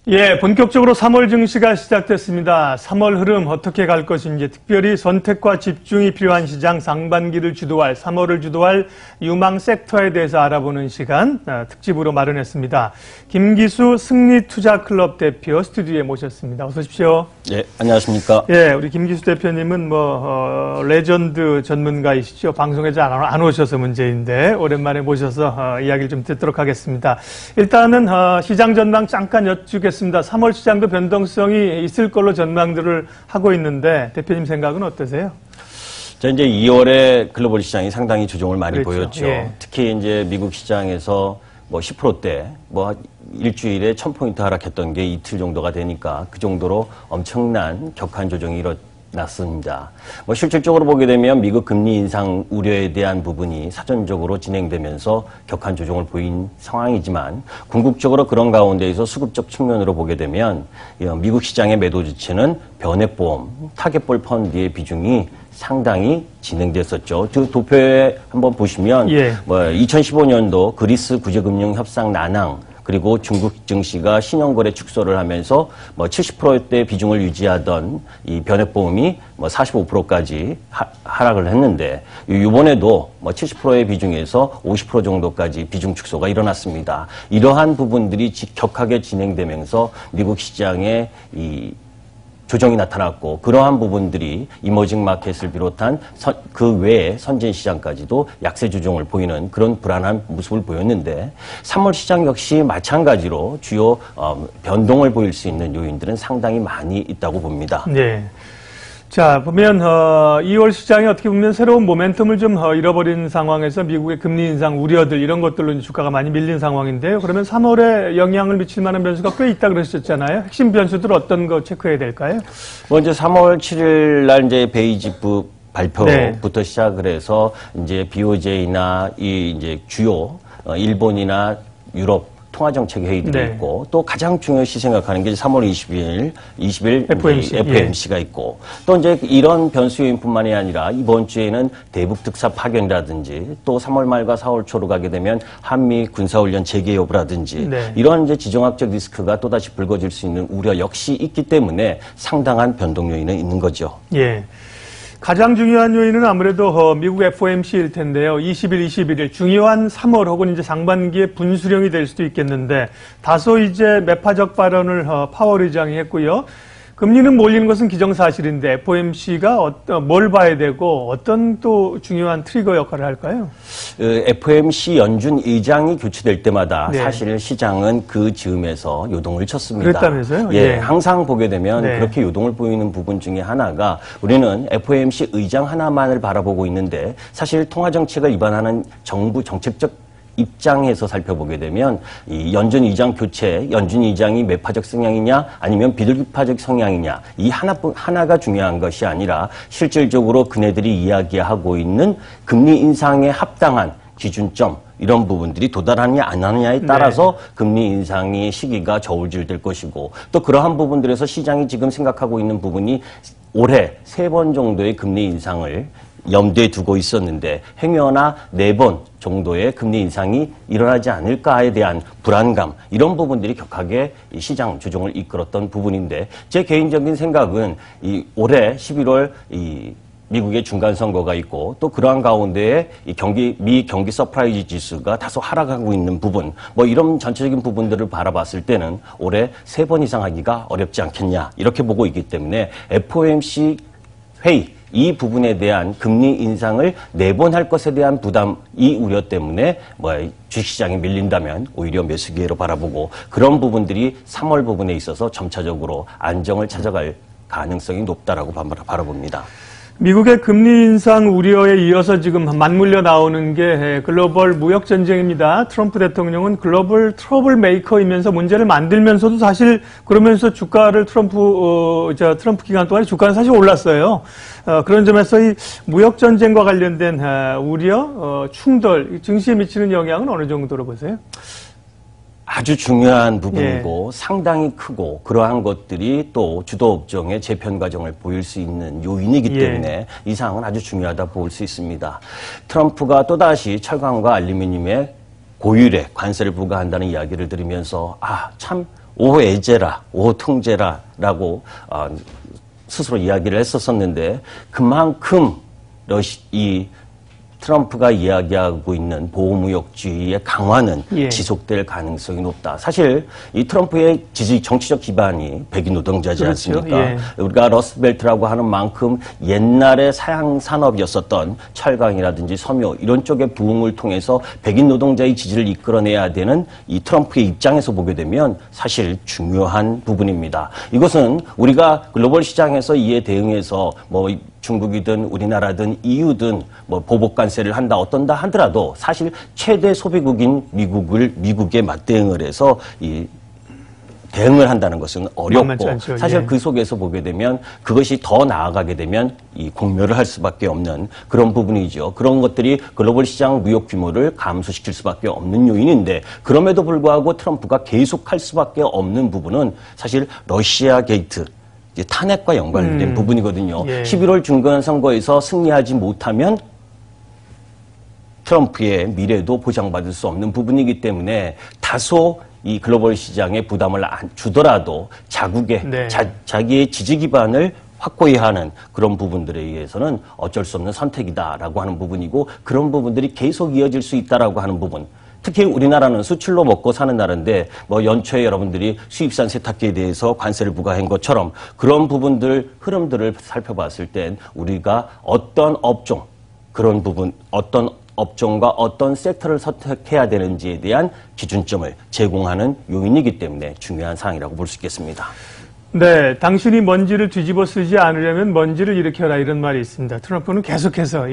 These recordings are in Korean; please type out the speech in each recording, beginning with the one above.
예, 본격적으로 3월 증시가 시작됐습니다. 3월 흐름 어떻게 갈 것인지, 특별히 선택과 집중이 필요한 시장 상반기를 주도할 3월을 주도할 유망 섹터에 대해서 알아보는 시간 특집으로 마련했습니다. 김기수 승리투자클럽 대표 스튜디오에 모셨습니다. 어서 오십시오. 네, 안녕하십니까. 예, 우리 김기수 대표님은 레전드 전문가이시죠. 방송에 잘 안 오셔서 문제인데 오랜만에 모셔서 이야기를 좀 듣도록 하겠습니다. 일단은 시장 전망 잠깐 여쭙겠습니다. 3월 시장도 변동성이 있을 걸로 전망들을 하고 있는데 대표님 생각은 어떠세요? 자, 이제 2월에 글로벌 시장이 상당히 조정을 많이 그렇죠. 보였죠. 예. 특히 이제 미국 시장에서 10%대, 일주일에 1000포인트 하락했던 게 이틀 정도가 되니까 그 정도로 엄청난 격한 조정이 일어났습니다. 실질적으로 보게 되면 미국 금리 인상 우려에 대한 부분이 사전적으로 진행되면서 격한 조정을 보인 상황이지만 궁극적으로 그런 가운데에서 수급적 측면으로 보게 되면 미국 시장의 매도 지체는 변액보험, 타겟볼 펀드의 비중이 상당히 진행됐었죠. 그 도표에 한번 보시면 2015년도 그리스 구제금융협상 난항 그리고 중국 증시가 신용거래 축소를 하면서 70%대 비중을 유지하던 이 변액보험이 45%까지 하락을 했는데 이번에도 70%의 비중에서 50% 정도까지 비중 축소가 일어났습니다. 이러한 부분들이 격하게 진행되면서 미국 시장의 이 조정이 나타났고 그러한 부분들이 이머징 마켓을 비롯한 그 외의 선진 시장까지도 약세 조정을 보이는 그런 불안한 모습을 보였는데 3월 시장 역시 마찬가지로 주요 변동을 보일 수 있는 요인들은 상당히 많이 있다고 봅니다. 네. 자, 보면 2월 시장이 어떻게 보면 새로운 모멘텀을 좀 잃어버린 상황에서 미국의 금리 인상 우려들 이런 것들로 주가가 많이 밀린 상황인데요. 그러면 3월에 영향을 미칠 만한 변수가 꽤 있다 그러셨잖아요. 핵심 변수들 어떤 거 체크해야 될까요? 이제 3월 7일 날 이제 베이지프 발표부터 시작을 해서 이제 BOJ나 이제 주요 일본이나 유럽 통화정책 회의들이 있고 또 가장 중요시 생각하는 게 3월 20일 FOMC가 있고 또 이제 이런 변수 요인뿐만이 아니라 이번 주에는 대북 특사 파견이라든지 또 3월 말과 4월 초로 가게 되면 한미 군사훈련 재개 여부라든지 이런 이제 지정학적 리스크가 또다시 불거질 수 있는 우려 역시 있기 때문에 상당한 변동 요인은 있는 거죠. 예. 가장 중요한 요인은 아무래도 미국 FOMC일 텐데요. 20일, 21일 중요한 3월 혹은 이제 상반기에 분수령이 될 수도 있겠는데 다소 이제 매파적 발언을 파월 의장이 했고요. 금리는 몰리는 것은 기정사실인데 FOMC가 뭘 봐야 되고 어떤 또 중요한 트리거 역할을 할까요? FOMC 연준 의장이 교체될 때마다 사실 시장은 그 즈음에서 요동을 쳤습니다. 그랬다면서요? 예, 항상 보게 되면 그렇게 요동을 보이는 부분 중에 하나가 우리는 FOMC 의장 하나만을 바라보고 있는데 사실 통화정책을 위반하는 정부 정책적 입장에서 살펴보게 되면 이 연준 의장 교체, 연준 의장이 매파적 성향이냐 아니면 비둘기파적 성향이냐 이 하나가 중요한 것이 아니라 실질적으로 그네들이 이야기하고 있는 금리 인상에 합당한 기준점 이런 부분들이 도달하느냐 안 하느냐에 따라서 금리 인상의 시기가 저울질될 것이고 또 그러한 부분들에서 시장이 지금 생각하고 있는 부분이 올해 3번 정도의 금리 인상을 염두에 두고 있었는데 행여나 4번 정도의 금리 인상이 일어나지 않을까에 대한 불안감 이런 부분들이 격하게 이 시장 조정을 이끌었던 부분인데 제 개인적인 생각은 이 올해 11월 이 미국의 중간 선거가 있고 또 그러한 가운데에 이 미 경기 서프라이즈 지수가 다소 하락하고 있는 부분 이런 전체적인 부분들을 바라봤을 때는 올해 3번 이상 하기가 어렵지 않겠냐 이렇게 보고 있기 때문에 FOMC 회의 이 부분에 대한 금리 인상을 4번 할 것에 대한 부담, 이 우려 때문에 주식시장이 밀린다면 오히려 매수 기회로 바라보고 그런 부분들이 3월 부분에 있어서 점차적으로 안정을 찾아갈 가능성이 높다라고 바라봅니다. 미국의 금리 인상 우려에 이어서 지금 맞물려 나오는 게 글로벌 무역 전쟁입니다. 트럼프 대통령은 글로벌 트러블 메이커이면서 문제를 만들면서도 사실 그러면서 주가를 트럼프 기간 동안에 주가는 사실 올랐어요. 그런 점에서 이 무역 전쟁과 관련된 우려, 충돌, 증시에 미치는 영향은 어느 정도로 보세요? 아주 중요한 부분이고 상당히 크고 그러한 것들이 또 주도 업종의 재편 과정을 보일 수 있는 요인이기 때문에 이 사항은 아주 중요하다 볼 수 있습니다. 트럼프가 또다시 철강과 알루미늄에 고율의 관세를 부과한다는 이야기를 들으면서 참 오해제라, 오통제라라고 스스로 이야기를 했었었는데 그만큼 이 트럼프가 이야기하고 있는 보호무역주의의 강화는 예. 지속될 가능성이 높다. 사실 이 트럼프의 정치적 기반이 백인 노동자지 그렇죠. 않습니까? 예. 우리가 러스트벨트라고 하는 만큼 옛날에 사양 산업이었었던 철강이라든지 섬유 이런 쪽의 부흥을 통해서 백인 노동자의 지지를 이끌어내야 되는 이 트럼프의 입장에서 보게 되면 사실 중요한 부분입니다. 이것은 우리가 글로벌 시장에서 이에 대응해서 뭐 중국이든 우리나라든 EU든 뭐 보복 관세를 한다 어떤다 하더라도 사실 최대 소비국인 미국에 맞대응을 해서 이 대응을 한다는 것은 어렵고 않죠. 사실 예. 그 속에서 보게 되면 그것이 더 나아가게 되면 이 공멸을 할 수밖에 없는 그런 부분이죠. 그런 것들이 글로벌 시장 무역 규모를 감소시킬 수밖에 없는 요인인데 그럼에도 불구하고 트럼프가 계속할 수밖에 없는 부분은 사실 러시아 게이트 탄핵과 연관된 부분이거든요. 예. 11월 중간 선거에서 승리하지 못하면 트럼프의 미래도 보장받을 수 없는 부분이기 때문에 다소 이 글로벌 시장에 부담을 안 주더라도 자국의 네. 자기의 지지 기반을 확고히 하는 그런 부분들에 의해서는 어쩔 수 없는 선택이다라고 하는 부분이고 그런 부분들이 계속 이어질 수 있다라고 하는 부분. 특히 우리나라는 수출로 먹고 사는 나라인데 뭐 연초에 여러분들이 수입산 세탁기에 대해서 관세를 부과한 것처럼 그런 부분들 흐름들을 살펴봤을 땐 우리가 어떤 업종 그런 부분 어떤 업종과 어떤 섹터를 선택해야 되는지에 대한 기준점을 제공하는 요인이기 때문에 중요한 사항이라고 볼 수 있겠습니다. 네, 당신이 먼지를 뒤집어 쓰지 않으려면 먼지를 일으켜라 이런 말이 있습니다. 트럼프는 계속해서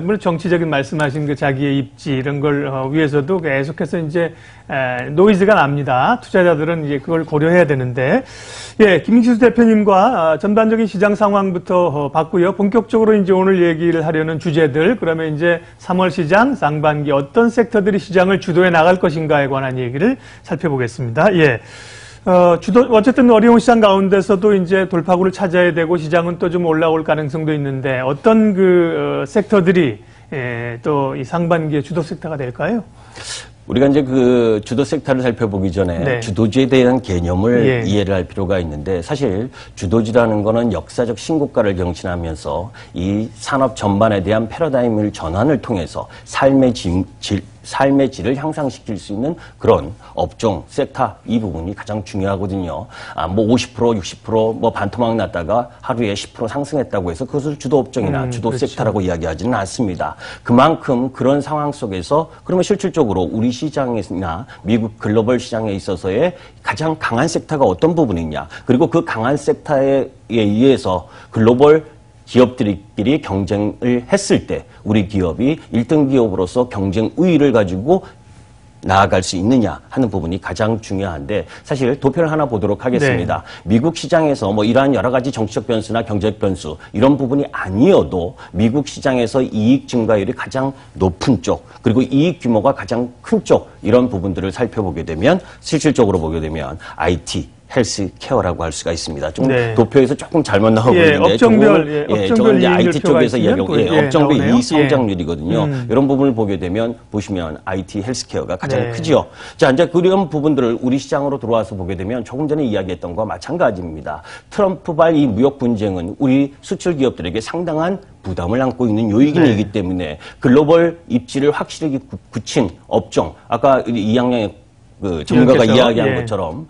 물론 정치적인 말씀하신 그 자기의 입지 이런 걸 위해서도 계속해서 이제 노이즈가 납니다. 투자자들은 이제 그걸 고려해야 되는데 김기수 대표님과 전반적인 시장 상황부터 봤고요. 본격적으로 이제 오늘 얘기를 하려는 주제들 그러면 이제 3월 시장 상반기 어떤 섹터들이 시장을 주도해 나갈 것인가에 관한 얘기를 살펴보겠습니다. 어쨌든 어려운 시장 가운데서도 이제 돌파구를 찾아야 되고 시장은 또 좀 올라올 가능성도 있는데 어떤 섹터들이 또 이 상반기의 주도 섹터가 될까요? 우리가 이제 그 주도 섹터를 살펴보기 전에 네. 주도주에 대한 개념을 이해를 할 필요가 있는데 사실 주도주라는 거는 역사적 신고가를 경신하면서 이 산업 전반에 대한 패러다임을 전환을 통해서 삶의 질을 향상시킬 수 있는 그런 업종, 섹터 이 부분이 가장 중요하거든요. 뭐 50%, 60% 뭐 반토막 났다가 하루에 10% 상승했다고 해서 그것을 주도 업종이나 주도 그렇죠. 섹터라고 이야기하지는 않습니다. 그만큼 그런 상황 속에서 그러면 실질적으로 우리 시장이나 미국 글로벌 시장에 있어서의 가장 강한 섹터가 어떤 부분이냐 그리고 그 강한 섹터에 의해서 글로벌 기업들끼리 경쟁을 했을 때 우리 기업이 1등 기업으로서 경쟁 우위를 가지고 나아갈 수 있느냐 하는 부분이 가장 중요한데 사실 도표를 하나 보도록 하겠습니다. 네. 미국 시장에서 뭐 이러한 여러 가지 정치적 변수나 경제적 변수 이런 부분이 아니어도 미국 시장에서 이익 증가율이 가장 높은 쪽 그리고 이익 규모가 가장 큰 쪽 이런 부분들을 살펴보게 되면 실질적으로 보게 되면 IT 헬스케어라고 할 수가 있습니다. 좀 도표에서 조금 잘못 나오고 있는데 업종별 저건 이제 IT 쪽에서 이야기하고 업종별 나오네요. 이익 성장률이거든요. 이런 부분을 보게 되면 보시면 IT 헬스케어가 가장 크죠. 자, 이제 그런 부분들을 우리 시장으로 들어와서 보게 되면 조금 전에 이야기했던 것과 마찬가지입니다. 트럼프발 이 무역 분쟁은 우리 수출 기업들에게 상당한 부담을 안고 있는 요인이기 때문에 글로벌 입지를 확실하게 굳힌 업종, 아까 이양양의 그 전문가가 이야기한 것처럼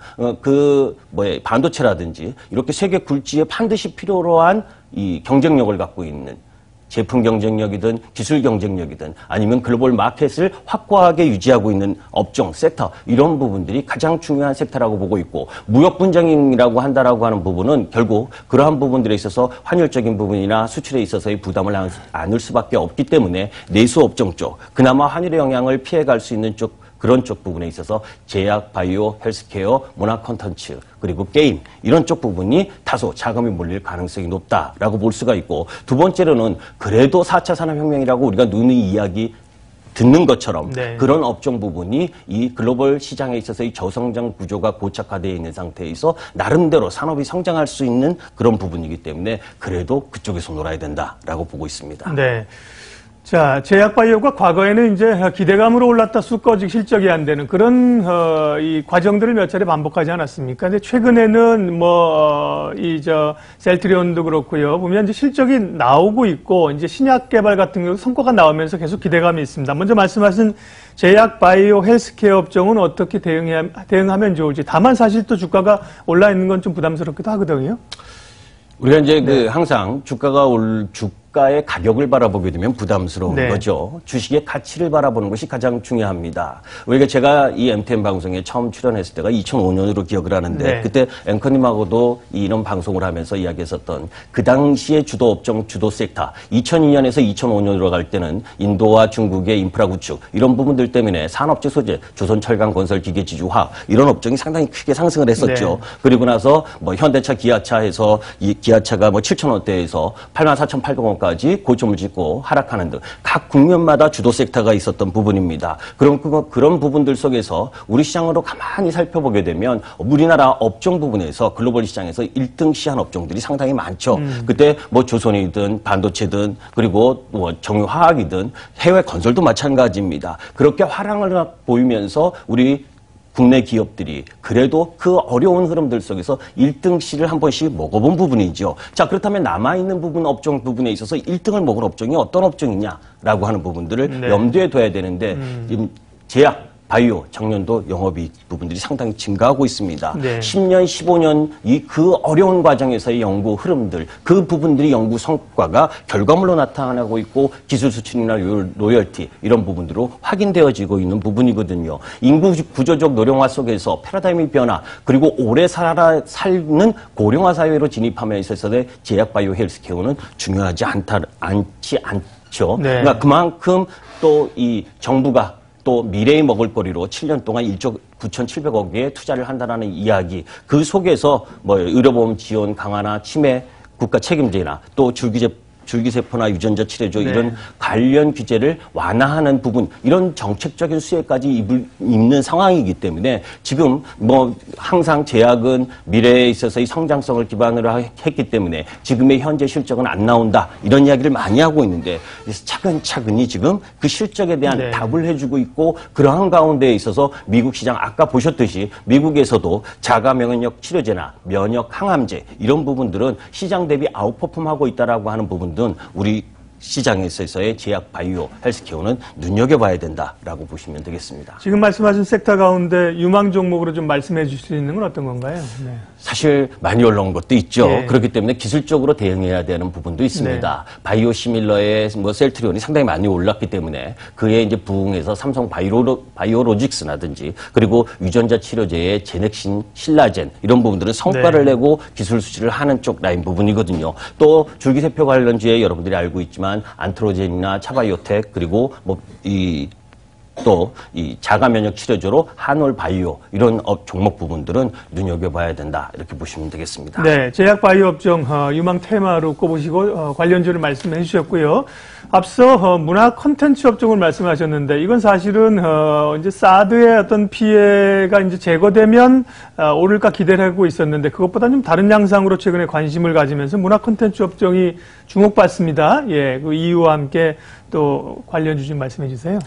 반도체라든지 이렇게 세계 굴지에 반드시 필요로 한 이 경쟁력을 갖고 있는 제품 경쟁력이든 기술 경쟁력이든 아니면 글로벌 마켓을 확고하게 유지하고 있는 업종, 섹터 이런 부분들이 가장 중요한 섹터라고 보고 있고 무역 분쟁이라고 한다라고 하는 부분은 결국 그러한 부분들에 있어서 환율적인 부분이나 수출에 있어서의 부담을 안을 수밖에 없기 때문에 내수 업종 쪽 그나마 환율의 영향을 피해갈 수 있는 쪽 그런 쪽 부분에 있어서 제약, 바이오, 헬스케어, 문화 콘텐츠, 그리고 게임 이런 쪽 부분이 다소 자금이 몰릴 가능성이 높다라고 볼 수가 있고 두 번째로는 그래도 4차 산업혁명이라고 우리가 누누이 이야기 듣는 것처럼 그런 업종 부분이 이 글로벌 시장에 있어서의 저성장 구조가 고착화되어 있는 상태에서 나름대로 산업이 성장할 수 있는 그런 부분이기 때문에 그래도 그쪽에서 놀아야 된다라고 보고 있습니다. 네. 자, 제약바이오가 과거에는 이제 기대감으로 올랐다 쑥 꺼지고 실적이 안 되는 그런 이 과정들을 몇 차례 반복하지 않았습니까? 근데 최근에는 셀트리온도 그렇고요. 보면 이제 실적이 나오고 있고 이제 신약 개발 같은 경우 성과가 나오면서 계속 기대감이 있습니다. 먼저 말씀하신 제약바이오 헬스케어 업종은 어떻게 대응하면 좋을지. 다만 사실 또 주가가 올라 있는 건 좀 부담스럽기도 하거든요. 우리가 이제 항상 주가의 가격을 바라보게 되면 부담스러운 거죠. 주식의 가치를 바라보는 것이 가장 중요합니다. 우리가 제가 이 MTN 방송에 처음 출연했을 때가 2005년으로 기억을 하는데 그때 앵커님하고도 이런 방송을 하면서 이야기했었던 그 당시의 주도 업종, 주도 섹터 2002년에서 2005년으로 갈 때는 인도와 중국의 인프라 구축 이런 부분들 때문에 산업재 소재, 조선철강건설기계지주화학 이런 업종이 상당히 크게 상승을 했었죠. 그리고 나서 현대차, 기아차 해서 이 기아차가 7,000원대에서 84,800원까지 고점을 찍고 하락하는 등 각 국면마다 주도 섹터가 있었던 부분입니다. 그런 부분들 속에서 우리 시장으로 가만히 살펴보게 되면 우리나라 업종 부분에서 글로벌 시장에서 1등 시한 업종들이 상당히 많죠. 그때 조선이든 반도체든 그리고 정유화학이든 해외 건설도 마찬가지입니다. 그렇게 화랑을 보이면서 우리 국내 기업들이 그래도 그 어려운 흐름들 속에서 1등씩을 한 번씩 먹어본 부분이죠. 자, 그렇다면 남아있는 부분, 업종 부분에 있어서 1등을 먹은 업종이 어떤 업종이냐라고 하는 부분들을 염두에 둬야 되는데, 지금 제약, 바이오, 작년도 영업이익 부분들이 상당히 증가하고 있습니다. 10년, 15년 그 어려운 과정에서의 연구 흐름들, 그 부분들이 연구 성과가 결과물로 나타나고 있고 기술 수출이나 로열티 이런 부분들로 확인되어지고 있는 부분이거든요. 인구 구조적 노령화 속에서 패러다임의 변화 그리고 오래 살는 고령화 사회로 진입함에 있어서의 제약 바이오 헬스케어는 중요하지 않죠. 그러니까 그만큼 또 이 정부가 또 미래의 먹을거리로 7년 동안 1조 9,700억에 투자를 한다는 이야기. 그 속에서 의료보험 지원 강화나 치매 국가 책임제나 또 줄기세포나 유전자 치료조 이런 관련 규제를 완화하는 부분 이런 정책적인 수혜까지 입는 상황이기 때문에 지금 항상 제약은 미래에 있어서의 성장성을 기반으로 했기 때문에 지금의 현재 실적은 안 나온다 이런 이야기를 많이 하고 있는데 차근차근히 지금 그 실적에 대한 답을 해주고 있고 그러한 가운데에 있어서 미국 시장 아까 보셨듯이 미국에서도 자가 면역 치료제나 면역 항암제 이런 부분들은 시장 대비 아웃퍼폼하고 있다라고 하는 부분 우리 시장에 있어서의 제약 바이오 헬스케어는 눈여겨봐야 된다라고 보시면 되겠습니다. 지금 말씀하신 섹터 가운데 유망 종목으로 좀 말씀해 주실 수 있는 건 어떤 건가요? 사실 많이 올라온 것도 있죠. 그렇기 때문에 기술적으로 대응해야 되는 부분도 있습니다. 바이오 시밀러의 셀트리온이 상당히 많이 올랐기 때문에 그에 이제 부응해서 삼성 바이오로직스라든지 그리고 유전자 치료제의 제넥신, 신라젠 이런 부분들은 성과를 내고 기술 수출을 하는 쪽 라인 부분이거든요. 또 줄기세포 관련주에 여러분들이 알고 있지만 안트로젠이나 차바이오텍 그리고 또 이 자가 면역 치료제로 한올 바이오 이런 종목 부분들은 눈여겨봐야 된다 이렇게 보시면 되겠습니다. 네, 제약 바이오 업종 유망 테마로 꼽으시고 관련주를 말씀해 주셨고요. 앞서 문화 콘텐츠 업종을 말씀하셨는데 이건 사실은 이제 사드의 어떤 피해가 이제 제거되면 오를까 기대를 하고 있었는데 그것보다 좀 다른 양상으로 최근에 관심을 가지면서 문화 콘텐츠 업종이 주목받습니다. 그 이유와 함께 또 관련주 좀 말씀해 주세요.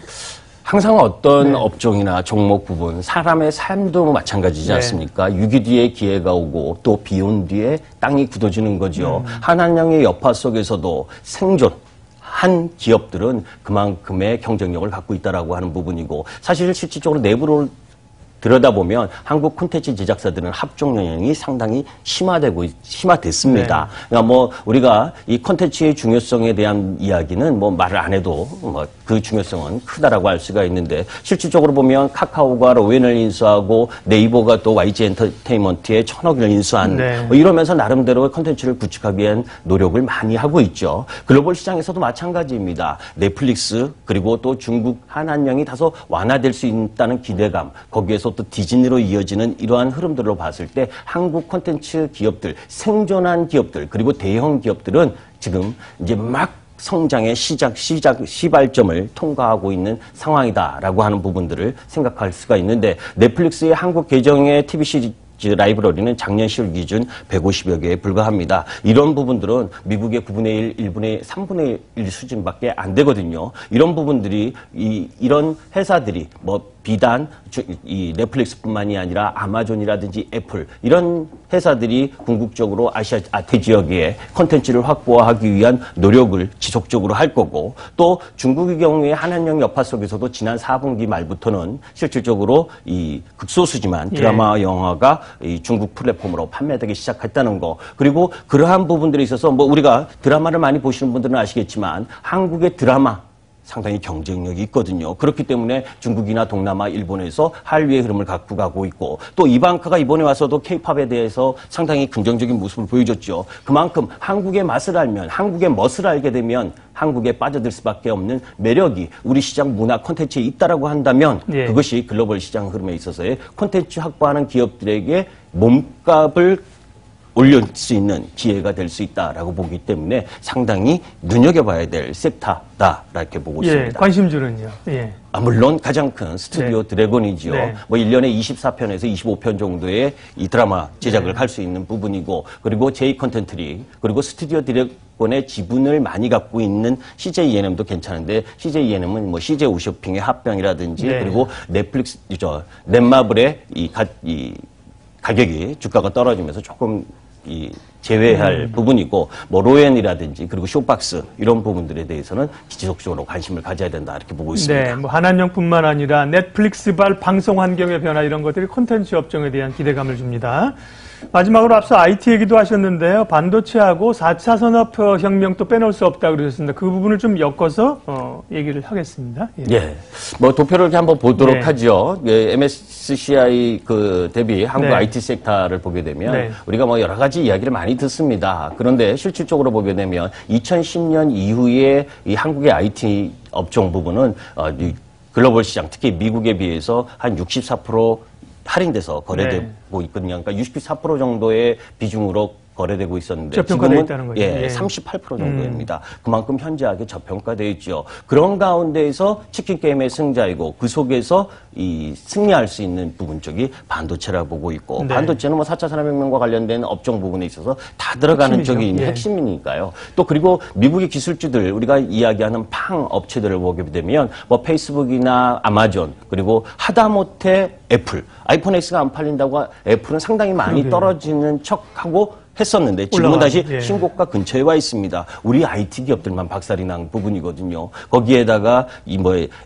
항상 어떤 업종이나 종목 부분, 사람의 삶도 마찬가지지 않습니까? 유기 뒤에 기회가 오고 또 비온 뒤에 땅이 굳어지는 거죠. 한한령의 여파 속에서도 생존한 기업들은 그만큼의 경쟁력을 갖고 있다라고 하는 부분이고 사실 실질적으로 내부로 들여다보면 한국 콘텐츠 제작사들은 합종 영향이 상당히 심화됐습니다. 그러니까 우리가 이 콘텐츠의 중요성에 대한 이야기는 말을 안 해도 그 중요성은 크다라고 할 수가 있는데 실질적으로 보면 카카오가 로엔을 인수하고 네이버가 또 YG 엔터테인먼트에 1,000억을 인수한 이러면서 나름대로 콘텐츠를 구축하기 위한 노력을 많이 하고 있죠. 글로벌 시장에서도 마찬가지입니다. 넷플릭스 그리고 또 중국 한한령이 다소 완화될 수 있다는 기대감 거기에서 또 디즈니로 이어지는 이러한 흐름들로 봤을 때 한국 콘텐츠 기업들, 생존한 기업들, 그리고 대형 기업들은 지금 이제 막 성장의 시발점을 통과하고 있는 상황이다라고 하는 부분들을 생각할 수가 있는데 넷플릭스의 한국 계정의 TV 라이브러리는 작년 10월 기준 150여 개에 불과합니다. 이런 부분들은 미국의 9분의 1, 1분의 3분의 1 수준밖에 안 되거든요. 이런 부분들이 이런 회사들이 뭐 비단 이 넷플릭스뿐만이 아니라 아마존이라든지 애플 이런 회사들이 궁극적으로 아시아 지역에 콘텐츠를 확보하기 위한 노력을 지속적으로 할 거고 또 중국의 경우에 한한령 여파 속에서도 지난 4분기 말부터는 실질적으로 이 극소수지만 드라마 영화가 이 중국 플랫폼으로 판매되기 시작했다는 거 그리고 그러한 부분들에 있어서 뭐 우리가 드라마를 많이 보시는 분들은 아시겠지만 한국의 드라마 상당히 경쟁력이 있거든요. 그렇기 때문에 중국이나 동남아, 일본에서 한류의 흐름을 갖고 가고 있고 또 이방카가 이번에 와서도 케이팝에 대해서 상당히 긍정적인 모습을 보여줬죠. 그만큼 한국의 맛을 알면 한국의 멋을 알게 되면 한국에 빠져들 수밖에 없는 매력이 우리 시장 문화 콘텐츠에 있다라고 한다면 그것이 글로벌 시장 흐름에 있어서의 콘텐츠 확보하는 기업들에게 몸값을 올릴 수 있는 기회가 될 수 있다라고 보기 때문에 상당히 눈여겨봐야 될 섹터다 이렇게 보고 있습니다. 관심주는요? 물론 가장 큰 스튜디오 드래곤이죠. 뭐 1년에 24편에서 25편 정도의 이 드라마 제작을 할 수 있는 부분이고 그리고 J 컨텐트리 그리고 스튜디오 드래곤의 지분을 많이 갖고 있는 CJ ENM도 괜찮은데 CJ ENM은 뭐 CJ 오쇼핑의 합병이라든지 그리고 넷플릭스 넷마블의 이 가격이 주가가 떨어지면서 조금 제외할 부분이고 뭐 로엔이라든지 그리고 쇼박스 이런 부분들에 대해서는 지속적으로 관심을 가져야 된다 이렇게 보고 있습니다. 네, 뭐 한한령뿐만 아니라 넷플릭스발 방송 환경의 변화 이런 것들이 콘텐츠 업종에 대한 기대감을 줍니다. 마지막으로 앞서 IT 얘기도 하셨는데요. 반도체하고 4차 산업혁명 또 빼놓을 수 없다고 그러셨습니다. 그 부분을 좀 엮어서 얘기를 하겠습니다. 뭐 도표를 이렇게 한번 보도록 하죠. MSCI 대비 한국 IT 섹터를 보게 되면 우리가 뭐 여러 가지 이야기를 많이 듣습니다. 그런데 실질적으로 보게 되면 2010년 이후에 이 한국의 IT 업종 부분은 글로벌 시장, 특히 미국에 비해서 한 64% 할인돼서 거래되고 있거든요. 그러니까 64% 정도의 비중으로 거래되고 있었는데 지금은 38% 정도입니다. 그만큼 현저하게 저평가되어 있죠. 그런 가운데에서 치킨 게임의 승자이고 그 속에서 이 승리할 수 있는 부분 쪽이 반도체라고 보고 있고 반도체는 뭐 4차 산업혁명과 관련된 업종 부분에 있어서 다 들어가는 쪽이 핵심이니까요. 또 그리고 미국의 기술주들 우리가 이야기하는 팡 업체들을 보게 되면 뭐 페이스북이나 아마존 그리고 하다못해 애플 아이폰 X가 안 팔린다고 애플은 상당히 많이 떨어지는 척하고 했었는데 지금은 다시 신고가 근처에 와 있습니다. 우리 IT 기업들만 박살이 난 부분이거든요. 거기에다가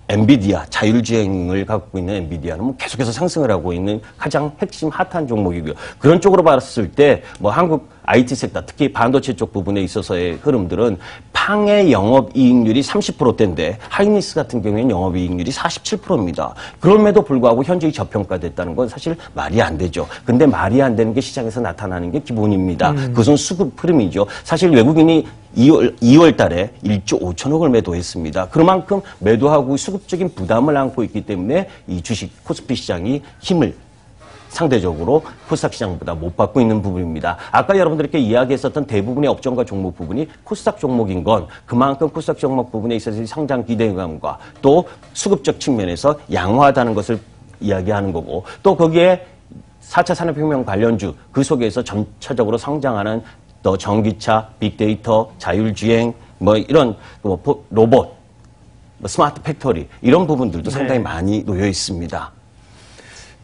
엔비디아 자율주행을 갖고 있는 엔비디아는 뭐 계속해서 상승을 하고 있는 가장 핵심 핫한 종목이고요. 그런 쪽으로 봤을 때 뭐 한국 IT 섹터 특히 반도체 쪽 부분에 있어서의 흐름들은 팡의 영업이익률이 30%대인데 하이닉스 같은 경우에는 영업이익률이 47%입니다. 그럼에도 불구하고 현저히 저평가됐다는 건 사실 말이 안 되죠. 근데 말이 안 되는 게 시장에서 나타나는 게 기본입니다. 그것은 수급 흐름이죠. 사실 외국인이 2월 달에 1조 5천억을 매도했습니다. 그만큼 매도하고 수급적인 부담을 안고 있기 때문에 이 주식 코스피 시장이 힘을 상대적으로 코스닥 시장보다 못 받고 있는 부분입니다. 아까 여러분들께 이야기했었던 대부분의 업종과 종목 부분이 코스닥 종목인 건 그만큼 코스닥 종목 부분에 있어서 성장 기대감과 또 수급적 측면에서 양호하다는 것을 이야기하는 거고 또 거기에 4차 산업혁명 관련주 그 속에서 점차적으로 성장하는 또 전기차, 빅데이터, 자율주행 뭐 이런 로봇, 스마트 팩토리 이런 부분들도 상당히 많이 놓여 있습니다.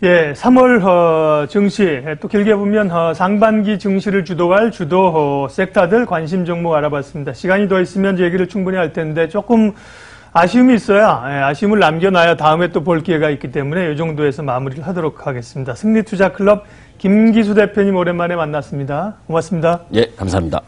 3월 증시 또 길게 보면 상반기 증시를 주도할 주도 섹터들 관심 종목 알아봤습니다. 시간이 더 있으면 얘기를 충분히 할 텐데 조금 아쉬움이 있어야 아쉬움을 남겨놔야 다음에 또 볼 기회가 있기 때문에 이 정도에서 마무리를 하도록 하겠습니다. 승리투자클럽 김기수 대표님 오랜만에 만났습니다. 고맙습니다. 감사합니다.